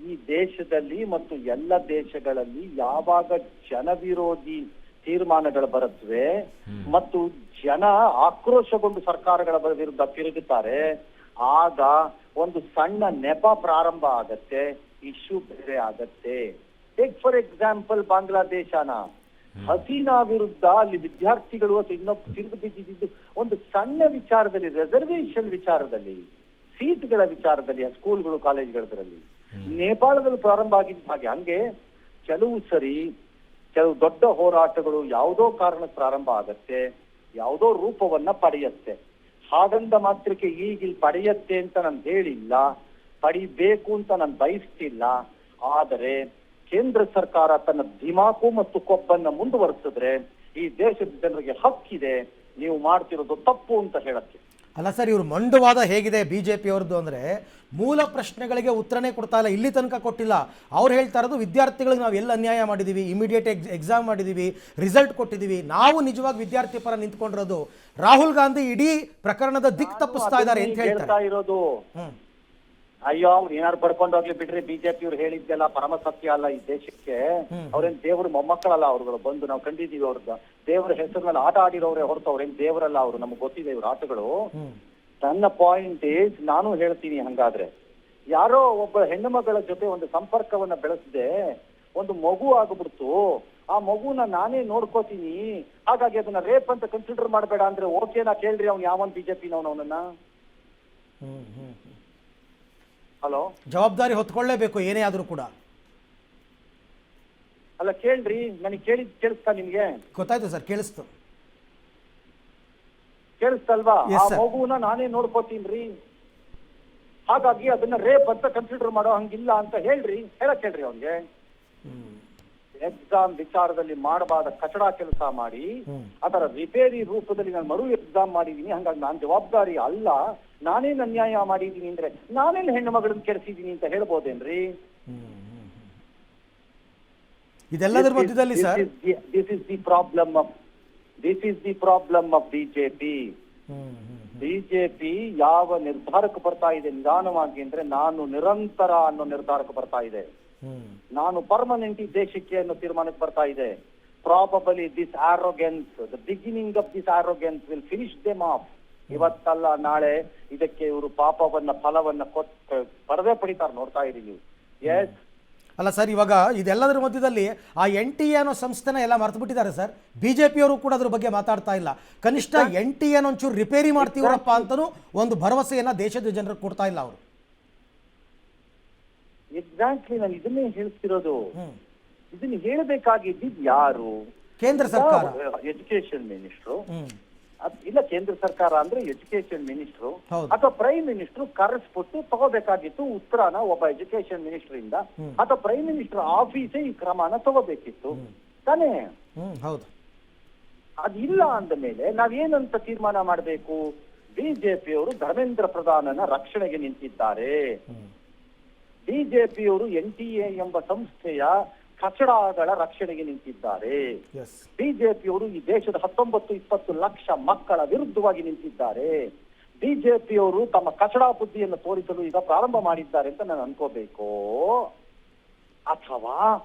ಈ ದೇಶದಲ್ಲಿ ಮತ್ತು ಎಲ್ಲ ದೇಶಗಳಲ್ಲಿ ಯಾವಾಗ ಜನವಿರೋಧಿ ತೀರ್ಮಾನಗಳು ಬರುತ್ತವೆ ಮತ್ತು ಜನ ಆಕ್ರೋಶಗೊಂಡು ಸರ್ಕಾರಗಳ ವಿರುದ್ಧ ತಿರುಗುತ್ತಾರೆ, ಆಗ ಒಂದು ಸಣ್ಣ ನೆಪ ಪ್ರಾರಂಭ ಆಗತ್ತೆ, ಇಶ್ಯೂ ಬೇರೆ ಆಗತ್ತೆ. ಟೇಕ್ ಫಾರ್ ಎಕ್ಸಾಂಪಲ್ ಬಾಂಗ್ಲಾದೇಶನ, ಹಸೀನಾ ವಿರುದ್ಧ ಅಲ್ಲಿ ವಿದ್ಯಾರ್ಥಿಗಳು ಅಥವಾ ಇನ್ನೊಬ್ಬ ತಿರುಗಿ ಬಿದ್ದಿದ್ದು ಒಂದು ಸಣ್ಣ ವಿಚಾರದಲ್ಲಿ, ರಿಸರ್ವೇಶನ್ ವಿಚಾರದಲ್ಲಿ, ಸೀಟ್ಗಳ ವಿಚಾರದಲ್ಲಿ, ಸ್ಕೂಲ್ಗಳು ಕಾಲೇಜ್ಗಳಲ್ಲಿ. ನೇಪಾಳದಲ್ಲಿ ಪ್ರಾರಂಭ ಆಗಿದ್ದ ಹಾಗೆ ಹಂಗೆ ಕೆಲವು ದೊಡ್ಡ ಹೋರಾಟಗಳು ಯಾವುದೋ ಕಾರಣಕ್ಕೆ ಪ್ರಾರಂಭ ಆಗತ್ತೆ, ಯಾವುದೋ ರೂಪವನ್ನ ಪಡೆಯತ್ತೆ. ಹಾಗಂದ ಮಾತ್ರಕ್ಕೆ ಈಗಿಲ್ ಪಡೆಯತ್ತೆ ಅಂತ ನಾನು ಹೇಳಿಲ್ಲ, ಪಡಿಬೇಕು ಅಂತ ನಾನು ಬಯಸ್ತಿಲ್ಲ. ಆದರೆ ಕೇಂದ್ರ ಸರ್ಕಾರ ತನ್ನ ದಿಮಾಕು ಮತ್ತು ಕೊಬ್ಬನ್ನ ಮುಂದುವರಿಸಿದ್ರೆ ಈ ದೇಶದ ಜನರಿಗೆ ಹಕ್ಕಿದೆ, ನೀವು ಮಾಡ್ತಿರೋದು ತಪ್ಪು ಅಂತ ಹೇಳಕ್ಕೆ. ಅಲ್ಲ ಸರ್, ಇವರು ಮಂಡುವಾದ ಹೇಗಿದೆ ಬಿಜೆಪಿ ಅವ್ರದ್ದು ಅಂದರೆ, ಮೂಲ ಪ್ರಶ್ನೆಗಳಿಗೆ ಉತ್ತರನೇ ಕೊಡ್ತಾ ಇಲ್ಲ, ಇಲ್ಲಿ ತನಕ ಕೊಟ್ಟಿಲ್ಲ. ಅವ್ರು ಹೇಳ್ತಾ ಇರೋದು ವಿದ್ಯಾರ್ಥಿಗಳಿಗೆ ನಾವು ಎಲ್ಲ ಅನ್ಯಾಯ ಮಾಡಿದ್ದೀವಿ, ಇಮಿಡಿಯೇಟ್ ಎಕ್ಸಾಮ್ ಮಾಡಿದ್ದೀವಿ, ರಿಸಲ್ಟ್ ಕೊಟ್ಟಿದ್ದೀವಿ, ನಾವು ನಿಜವಾಗಿ ವಿದ್ಯಾರ್ಥಿ ಪರ ನಿಂತ್ಕೊಂಡಿರೋದು. ರಾಹುಲ್ ಗಾಂಧಿ ಇಡೀ ಪ್ರಕರಣದ ದಿಕ್ ತಪ್ಪಿಸ್ತಾ ಇದ್ದಾರೆ ಅಂತ ಹೇಳ್ತಾ ಇರೋದು. ಅಯ್ಯೋ, ಅವ್ರು ಏನಾದ್ರು ಪಡ್ಕೊಂಡು ಹೋಗ್ಲಿ ಬಿಡ್ರಿ. ಬಿಜೆಪಿ ಅವ್ರು ಹೇಳಿದ್ದೆಲ್ಲ ಪರಮ ಸತ್ಯ ಅಲ್ಲ. ಈ ದೇಶಕ್ಕೆ ಅವ್ರೇನ್ ದೇವ್ರ ಮೊಮ್ಮಕ್ಕಳಲ್ಲ. ಅವ್ರುಗಳು ಬಂದು ನಾವು ಕಂಡಿದೀವಿ, ಅವ್ರದ್ದು ದೇವರ ಹೆಸರಿನಲ್ಲಿ ಆಟ ಆಡಿರೋರೇ ಹೊರತು ಅವ್ರೇನ್ ದೇವರಲ್ಲ. ಅವ್ರು ನಮ್ಗೆ ಗೊತ್ತಿದೆ ಇವ್ರ ಆಟಗಳು. ನನ್ನ ಪಾಯಿಂಟ್ ಈಸ್, ನಾನು ಹೇಳ್ತೀನಿ, ಹಂಗಾದ್ರೆ ಯಾರೋ ಒಬ್ಬ ಹೆಣ್ಣು ಮಗಳ ಜೊತೆ ಒಂದು ಸಂಪರ್ಕವನ್ನ ಬೆಳೆಸದೆ ಒಂದು ಮಗು ಆಗ್ಬಿಡ್ತು, ಆ ಮಗುನ ನಾನೇ ನೋಡ್ಕೋತೀನಿ, ಹಾಗಾಗಿ ಅದನ್ನ ರೇಪ್ ಅಂತ ಕನ್ಸಿಡರ್ ಮಾಡಬೇಡ ಅಂದ್ರೆ ಓಕೆನಾ? ಕೇಳ್ರಿ, ಅವ್ನು ಯಾವನ್ ಬಿಜೆಪಿ ಅವನನ್ನ. ಹಲೋ, ಜವಾಬ್ದಾರಿ ಹೊತ್ಕೊಳ್ಳೇಬೇಕು ಏನೇ ಆದ್ರೂ ಕೂಡ. ಅಲ್ಲ ಕೇಳ್ರಿ, ನನಗೆ ಕೇಳಿಸ್ತಾ? ನಿಮ್ಗೆ ಗೊತ್ತಾಯ್ತು ಸರ್, ಕೇಳಿಸ್ತು. ಕೇಳಿಸ್ತಲ್ವಾ? ಆ ಮಗುನ ನಾನೇ ನೋಡ್ಕೋತೀನ್ರಿ, ಹಾಗಾಗಿ ಅದನ್ನ ರೇಪ್ ಅಂತ ಕನ್ಸಿಡರ್ ಮಾಡೋ ಹಂಗಿಲ್ಲ ಅಂತ ಹೇಳಕ್ ಹೇಳ್ರಿ ಅವ್ನಿಗೆ. ಎಕ್ಸಾಮ್ ವಿಚಾರದಲ್ಲಿ ಮಾಡಬಾದ ಕಚಡ ಕೆಲಸ ಮಾಡಿ ಅದರ ರಿಪೇರಿ ರೂಪದಲ್ಲಿ ನಾನು ಮರು ಎಕ್ಸಾಮ್ ಮಾಡಿದೀನಿ, ಹಂಗಾಗಿ ನಾನ್ ಜವಾಬ್ದಾರಿ ಅಲ್ಲ, ನಾನೇನ್ ಅನ್ಯಾಯ ಮಾಡಿದೀನಿ ಅಂದ್ರೆ ನಾನೇನ್ ಹೆಣ್ಣು ಮಗಳನ್ನ ಕೆಡಿಸಿದೀನಿ ಅಂತ ಹೇಳ್ಬೋದೇನ್ರಿ? ಇದೆಲ್ಲದರ ಮಧ್ಯದಲ್ಲಿ sir, this is the problem of BJP ಯಾವ ನಿರ್ಧಾರಕ್ಕೆ ಬರ್ತಾ ಇದೆ ನಿಧಾನವಾಗಿ ಅಂದ್ರೆ, ನಾನು ನಿರಂತರ ಅನ್ನೋ ನಿರ್ಧಾರಕ್ಕೆ ಬರ್ತಾ ಇದೆ, ನಾನು ಪರ್ಮನೆಂಟ್ ಈ ದೇಶಕ್ಕೆ ಅನ್ನೋ ತೀರ್ಮಾನಕ್ಕೆ ಬರ್ತಾ ಇದೆ. Probably this arrogance, the beginning of this arrogance will finish them off. ಇವತ್ತಲ್ಲ ನಾಳೆ ಇದಕ್ಕೆ ಇವರು ಫಲವನ್ನ ಪಡೆದೇ ಪಡಿತಾರೆ, ನೋಡ್ತಾ ಇದೀವಿ. ಎಸ್ ಅಲ್ಲ ಸರ್, ಇವಾಗ ಇದೆಲ್ಲದರ ಮಧ್ಯದಲ್ಲಿ ಆ NTA ಅನ್ನೋ ಸಂಸ್ಥೆನ ಎಲ್ಲ ಮರ್ತು ಬಿಟ್ಟಿದ್ದಾರೆ ಸರ್. ಬಿಜೆಪಿಯವರು ಕೂಡ ಅದ್ರ ಬಗ್ಗೆ ಮಾತಾಡ್ತಾ ಇಲ್ಲ. ಕನಿಷ್ಠ NTA ಒಂಚೂರು ರಿಪೇರಿ ಮಾಡ್ತೀವರಪ್ಪ ಅಂತನೂ ಒಂದು ಭರವಸೆಯನ್ನ ದೇಶದ ಜನರಿಗೆ ಕೊಡ್ತಾ ಇಲ್ಲ ಅವರು. ಎಕ್ಸಾಕ್ಟ್ಲಿ, ನಾನು ಇದನ್ನೇ ಹೇಳ್ತಿರೋದು. ಇದನ್ನ ಹೇಳಬೇಕಾಗಿದ್ದು ಯಾರು? ಕೇಂದ್ರ ಸರ್ಕಾರ, ಎಜುಕೇಶನ್ ಮಿನಿಸ್ಟ್ರು. ಇಲ್ಲ, ಕೇಂದ್ರ ಸರ್ಕಾರ ಅಂದ್ರೆ ಎಜುಕೇಶನ್ ಮಿನಿಸ್ಟ್ರು ಅಥವಾ ಪ್ರೈಮ್ ಮಿನಿಸ್ಟ್ರು ಕರೆಸ್ಬಿಟ್ಟು ತಗೋಬೇಕಾಗಿತ್ತು ಉತ್ತರನ ಒಬ್ಬ ಎಜುಕೇಶನ್ ಮಿನಿಸ್ಟರ್ ಇಂದ, ಅಥವಾ ಪ್ರೈಮ್ ಮಿನಿಸ್ಟರ್ ಆಫೀಸೇ ಈ ಕ್ರಮನ ತಗೋಬೇಕಿತ್ತು ತಾನೇ? ಹೌದು. ಅದಿಲ್ಲ ಅಂದ ಮೇಲೆ ನಾವೇನಂತ ತೀರ್ಮಾನ ಮಾಡಬೇಕು? ಬಿಜೆಪಿಯವರು ಧರ್ಮೇಂದ್ರ ಪ್ರಧಾನನ ರಕ್ಷಣೆಗೆ ನಿಂತಿದ್ದಾರೆ. ಬಿಜೆಪಿಯವರು NTA ಎಂಬ ಸಂಸ್ಥೆಯ ಕಚಡಗಳ ರಕ್ಷಣೆಗೆ ನಿಂತಿದ್ದಾರೆ. ಬಿಜೆಪಿಯವರು ಈ ದೇಶದ 19-20 ಲಕ್ಷ ಮಕ್ಕಳ ವಿರುದ್ಧವಾಗಿ ನಿಂತಿದ್ದಾರೆ. ಬಿಜೆಪಿಯವರು ತಮ್ಮ ಕಚಡ ಬುದ್ಧಿಯನ್ನು ತೋರಿಸಲು ಈಗ ಪ್ರಾರಂಭ ಮಾಡಿದ್ದಾರೆ ಅಂತ ನಾನು ಅನ್ಕೋಬೇಕು, ಅಥವಾ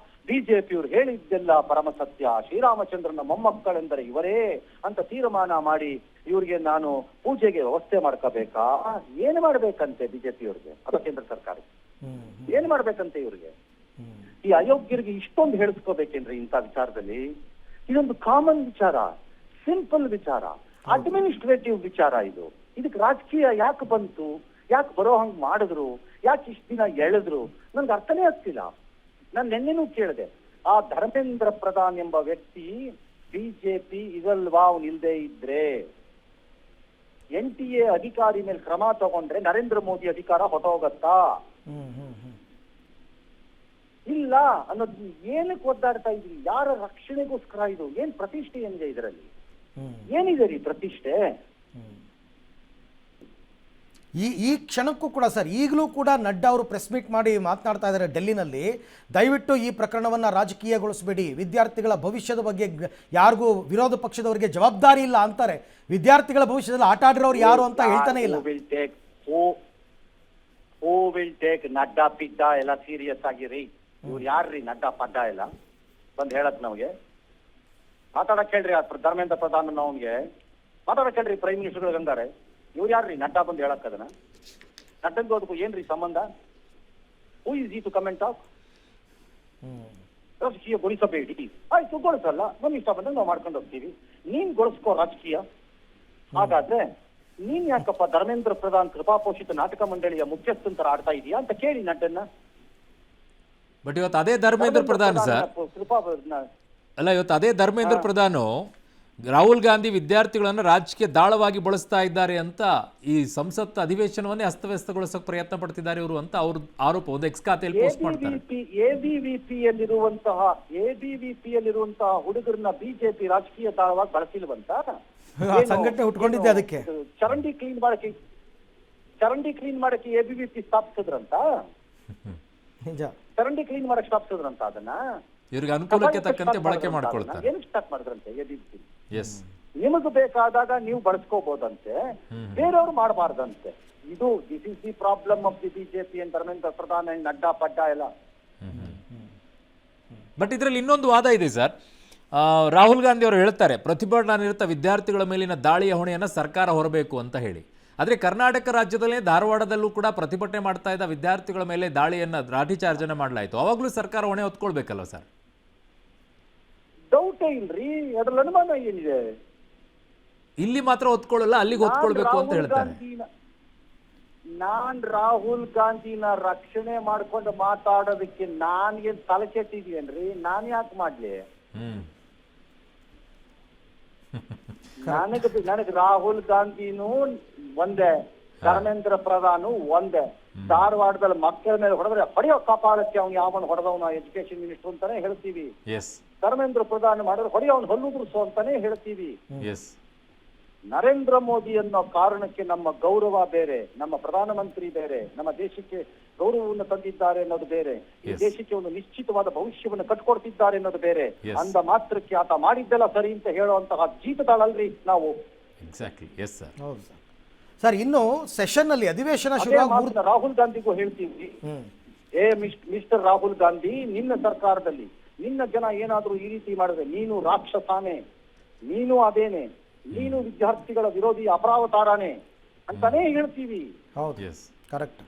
ಬಿಜೆಪಿಯವರು ಹೇಳಿದ್ದೆಲ್ಲ ಪರಮ ಸತ್ಯ, ಶ್ರೀರಾಮಚಂದ್ರನ ಮೊಮ್ಮಕ್ಕಳೆಂದರೆ ಇವರೇ ಅಂತ ತೀರ್ಮಾನ ಮಾಡಿ ಇವ್ರಿಗೆ ನಾನು ಪೂಜೆಗೆ ವ್ಯವಸ್ಥೆ ಮಾಡ್ಕೋಬೇಕಾ? ಏನ್ ಮಾಡ್ಬೇಕಂತೆ ಬಿಜೆಪಿಯವ್ರಿಗೆ ಅಥವಾ ಕೇಂದ್ರ ಸರ್ಕಾರಕ್ಕೆ? ಏನ್ ಮಾಡ್ಬೇಕಂತೆ ಇವ್ರಿಗೆ? ಈ ಅಯೋಗ್ಯರಿಗೆ ಇಷ್ಟೊಂದು ಹೇಳಿಸ್ಕೋಬೇಕೇನ್ರಿ ಇಂಥ ವಿಚಾರದಲ್ಲಿ? ಇದೊಂದು ಕಾಮನ್ ವಿಚಾರ, ಸಿಂಪಲ್ ವಿಚಾರ, ಅಡ್ಮಿನಿಸ್ಟ್ರೇಟಿವ್ ವಿಚಾರ. ಇದಕ್ಕೆ ರಾಜಕೀಯ ಯಾಕೆ ಬಂತು? ಯಾಕೆ ಬರೋ ಹಂಗ್ ಮಾಡಿದ್ರು? ಯಾಕೆ ಇಷ್ಟು ದಿನ ಎಳೆದ್ರು? ನನ್ಗೆ ಅರ್ಥನೇ ಆಗ್ತಿಲ್ಲ. ನಾನು ನಿನ್ನೆನೂ ಕೇಳಿದೆ, ಆ ಧರ್ಮೇಂದ್ರ ಪ್ರಧಾನ್ ಎಂಬ ವ್ಯಕ್ತಿ ಬಿಜೆಪಿ ಇದಲ್ವಾ ಅವ್ನು ಇಲ್ದೇ ಇದ್ರೆ NTA ಅಧಿಕಾರಿ ಮೇಲೆ ಕ್ರಮ ತಗೊಂಡ್ರೆ ನರೇಂದ್ರ ಮೋದಿ ಅಧಿಕಾರ ಹೊಟ್ಟೋಗತ್ತಾ? ಇಲ್ಲ ಅನ್ನೋದು ಏನಕ್ಕೆ ಒದ್ದಾಡ್ತಾ ಇದ್ರಿ? ಯಾರ ರಕ್ಷಣೆಗೋಸ್ಕರ? ಇದು ಏನ್ ಪ್ರತಿಷ್ಠೆ ಏನಿದೆ ಇದರಲ್ಲಿ? ಏನಿದೆ ರೀ ಪ್ರತಿಷ್ಠೆ? ಈ ಕ್ಷಣಕ್ಕೂ ಕೂಡ ಸರ್, ಈಗಲೂ ಕೂಡ ನಡ್ಡಾ ಅವರು ಪ್ರೆಸ್ ಮೀಟ್ ಮಾಡಿ ಮಾತನಾಡ್ತಾ ಇದ್ದಾರೆ ಡೆಲ್ಲಿನಲ್ಲಿ. ದಯವಿಟ್ಟು ಈ ಪ್ರಕರಣವನ್ನು ರಾಜಕೀಯಗೊಳಿಸಬೇಡಿ, ವಿದ್ಯಾರ್ಥಿಗಳ ಭವಿಷ್ಯದ ಬಗ್ಗೆ ಯಾರಿಗೂ ವಿರೋಧ ಪಕ್ಷದವರಿಗೆ ಜವಾಬ್ದಾರಿ ಇಲ್ಲ ಅಂತಾರೆ. ವಿದ್ಯಾರ್ಥಿಗಳ ಭವಿಷ್ಯದಲ್ಲಿ ಆಟ ಆಡಿರೋರು ಯಾರು ಅಂತ ಹೇಳ್ತಾನೆ ಇಲ್ಲ. ಹೂ ವಿಲ್ ಟೇಕ್ ನಡ್ಡಾ ಪಿಡ್ಡ ಎಲ್ಲ ಸೀರಿಯಸ್ ಆಗಿರಿ. ಇವ್ರು ಯಾರ್ರಿ ನಡ್ಡಾ ಪಡ್ಡ ಎಲ್ಲ ಬಂದ್ ಹೇಳಕ್ ನಮ್ಗೆ? ಮಾತಾಡಕ್ ಹೇಳ್ರಿ ಧರ್ಮೇಂದ್ರ ಪ್ರಧಾನ್ ಅವ್ನಿಗೆ ಮಾತಾಡಕ್ ಹೇಳ್ರಿ, ಪ್ರೈಮ್ ಮಿನಿಸ್ಟರ್ಗಳು ಅಂದಾರೆ. ಇವ್ರು ಯಾರ್ರಿ ನಡ್ಡಾ ಬಂದು ಹೇಳಕ್ ಅದನ್ನ? ನಡ್ಡಂಗೂ ಅದಕ್ಕೂ ಏನ್ರಿ ಸಂಬಂಧ? ಹೂ ಇಸ್ ಈ ಟು ಕಮೆಂಟ್ ಆಫ್? ರಾಜಕೀಯ ಗೊಳಿಸಬೇಡಿ. ಆಯ್ತು, ಗೊಳಿಸಲ್ಲ, ನಮ್ ಇಷ್ಟ ಬಂದಾಗ ನಾವು ಮಾಡ್ಕೊಂಡು ಹೋಗ್ತೀವಿ. ನೀನ್ ಗೊಳಿಸ್ಕೋ ರಾಜಕೀಯ. ಹಾಗಾದ್ರೆ ನೀನ್ ಯಾಕಪ್ಪ ಧರ್ಮೇಂದ್ರ ಪ್ರಧಾನ್ ಕೃಪಾಪೋಷಿತ ನಾಟಕ ಮಂಡಳಿಯ ಮುಖ್ಯಸ್ಥಂತರ ಆಡ್ತಾ ಇದೀಯಾ ಅಂತ ಕೇಳಿ ನಡ್ಡನ್ನ. ಬಟ್ ಇವತ್ತು ಅದೇ ಧರ್ಮೇಂದ್ರ ಪ್ರಧಾನ್ ಸರ್, ಅಲ್ಲ ಇವತ್ತು ಅದೇ ಧರ್ಮೇಂದ್ರ ಪ್ರಧಾನ್ ರಾಹುಲ್ ಗಾಂಧಿ ವಿದ್ಯಾರ್ಥಿಗಳನ್ನು ರಾಜಕೀಯ ದಾಳವಾಗಿ ಬಳಸ್ತಾ ಇದ್ದಾರೆ ಅಂತ ಈ ಸಂಸತ್ ಅಧಿವೇಶನವನ್ನೇ ಅಸ್ತವ್ಯಸ್ತಗೊಳಿಸೋಕೆ ಪ್ರಯತ್ನ ಪಡ್ತಿದ್ದಾರೆ ಇವರು ಅಂತ ಅವ್ರ ಆರೋಪ ಒಂದು ಎಕ್ಸ್ ಖಾತೆಯಲ್ಲಿ ಪೋಸ್ಟ್ ಮಾಡ್ತಾರೆ. ಎಬಿವಿಪಿಯಲ್ಲಿರುವಂತಹ ಹುಡುಗರನ್ನ ಬಿಜೆಪಿ ರಾಜಕೀಯ ದಾಳವಾಗಿ ಬಳಸಿಲ್ವಂತ ಸಂಘಟನೆ ಉಟ್ಕೊಂಡಿದ್ದೆ ಅದಕ್ಕೆ. ಚರಂಡಿ ಕ್ಲೀನ್ ಮಾಡಕ್ಕೆ ಎಬಿವಿಪಿ ಸ್ಥಾಪಿಸಿದ್ರಂತ. ನಿಜ, ಚರಂಡಿ ಕ್ಲೀನ್ ಮಾಡಕ್ ಸ್ಥಾಪಿಸಿದ್ರಂತ. ಅದನ್ನ ಇವ್ರಿಗೆ ಅನುಕೂಲಕ್ಕೆ ತಕ್ಕಂತೆ ಬಳಕೆ ಮಾಡ್ಕೊಳ್ತಾರೆ. ಏನಕ್ಕೆ ಸ್ಟಾರ್ಟ್ ಮಾಡಿದ್ರಂತೆ ಎಬಿವಿಪಿ? ಎಸ್, ನಿಮಗೆ ಬೇಕಾದಾಗ ನೀವು ಬಳಸ್ಕೋಬಹುದಂತೆ, ಬೇರೆಯವರು ಮಾಡಬಾರ್ದಂತೆ. This is the problem of the BJP and Dharmendra Pradhan and Nadda ಪಡ್ಡ ಎಲ್ಲ. ಬಟ್ ಇದರಲ್ಲಿ ಇನ್ನೊಂದು ವಾದ ಇದೆ ಸರ್. ರಾಹುಲ್ ಗಾಂಧಿ ಅವರು ಹೇಳ್ತಾರೆ ಪ್ರತಿಭಟನಾನಿರತ ವಿದ್ಯಾರ್ಥಿಗಳ ಮೇಲಿನ ದಾಳಿಯ ಹೊಣೆಯನ್ನು ಸರ್ಕಾರ ಹೊರಬೇಕು ಅಂತ ಹೇಳಿ. ಆದರೆ ಕರ್ನಾಟಕ ರಾಜ್ಯದಲ್ಲೇ ಧಾರವಾಡದಲ್ಲೂ ಕೂಡ ಪ್ರತಿಭಟನೆ ಮಾಡ್ತಾ ಇದ್ದ ವಿದ್ಯಾರ್ಥಿಗಳ ಮೇಲೆ ದಾಳಿಯನ್ನು ಲಾಠಿ ಚಾರ್ಜನ್ನು ಮಾಡಲಾಯಿತು. ಅವಾಗಲೂ ಸರ್ಕಾರ ಹೊಣೆ ಹೊತ್ಕೊಳ್ಬೇಕಲ್ವ ಸರ್? ಡೌಟೇ ಇಲ್ರಿ, ಅದ್ರಲ್ಲಿ ಅನುಮಾನ ಏನಿದೆ? ಇಲ್ಲಿ ಮಾತ್ರ ಹೊತ್ಕೊಳ್ಳಲ್ಲ, ಅಲ್ಲಿಗೆ ಹೊತ್ಕೊಳ್ಬೇಕು ಅಂತ ಹೇಳ್ತಾರೆ. ನಾನ್ ರಾಹುಲ್ ಗಾಂಧಿನ ರಕ್ಷಣೆ ಮಾಡ್ಕೊಂಡು ಮಾತಾಡೋದಕ್ಕೆ ನಾನ್ಗೇನ್ ತಲೆ ಕೆಟ್ಟಿದ್ಯೇನ್ರಿ? ನಾನ್ ಯಾಕೆ ಮಾಡ್ಲಿ? ನನಗ್ ರಾಹುಲ್ ಗಾಂಧಿನೂ ಒಂದೇ, ಧರ್ಮೇಂದ್ರ ಪ್ರಧಾನು ಒಂದೇ. ಧಾರವಾಡದಲ್ಲಿ ಮಕ್ಕಳ ಮೇಲೆ ಹೊಡೆದ್ರೆ ಹೊಡೆಯೋ ಕಪಾಲಕ್ಕೆ ಅವ್ನು ಯಾವನ್ ಹೊಡೆದವನ ಎಜುಕೇಶನ್ ಮಿನಿಸ್ಟರ್ ಅಂತಾನೆ ಹೇಳ್ತೀವಿ. ಧರ್ಮೇಂದ್ರ ಪ್ರಧಾನ್ ಮಾಡಿದ್ರೆ ಹೊಡೆಯೋ ಅವ್ನು ಹಲ್ಲುದುರ್ಸು ಅಂತಾನೆ ಹೇಳ್ತೀವಿ. ನರೇಂದ್ರ ಮೋದಿ ಅನ್ನೋ ಕಾರಣಕ್ಕೆ ನಮ್ಮ ಗೌರವ ಬೇರೆ, ನಮ್ಮ ಪ್ರಧಾನಮಂತ್ರಿ ಬೇರೆ, ನಮ್ಮ ದೇಶಕ್ಕೆ ಗೌರವವನ್ನು ತಂದಿದ್ದಾರೆ ಅನ್ನೋದು ಬೇರೆ, ಈ ದೇಶಕ್ಕೆ ಒಂದು ನಿಶ್ಚಿತವಾದ ಭವಿಷ್ಯವನ್ನು ಕಟ್ಕೊಡ್ತಿದ್ದಾರೆ ಅನ್ನೋದು ಬೇರೆ. ಅಂದ ಮಾತ್ರಕ್ಕೆ ಆತ ಮಾಡಿದ್ದೆಲ್ಲ ಸರಿ ಅಂತ ಹೇಳುವಂತಹ ಜೀತದಾಳಲ್ರಿ ನಾವು. ಸರ್, ಇನ್ನು ಸೆಷನ್ ಅಲ್ಲಿ ಅಧಿವೇಶನ ರಾಹುಲ್ ಗಾಂಧಿಗೂ ಹೇಳ್ತೀವಿ, ಮಿಸ್ಟರ್ ರಾಹುಲ್ ಗಾಂಧಿ, ನಿನ್ನ ಸರ್ಕಾರದಲ್ಲಿ ನಿನ್ನ ಜನ ಏನಾದ್ರೂ ಈ ರೀತಿ ಮಾಡಿದ್ರೆ ನೀನು ರಾಕ್ಷಸಾನೆ, ನೀನು ಅದೇನೆ, ನೀನು ವಿದ್ಯಾರ್ಥಿಗಳ ವಿರೋಧಿ ಅಪರಾವತಾರಾನೆ ಅಂತಾನೇ ಹೇಳ್ತೀವಿ. ಹೌದು, ಕರೆಕ್ಟ್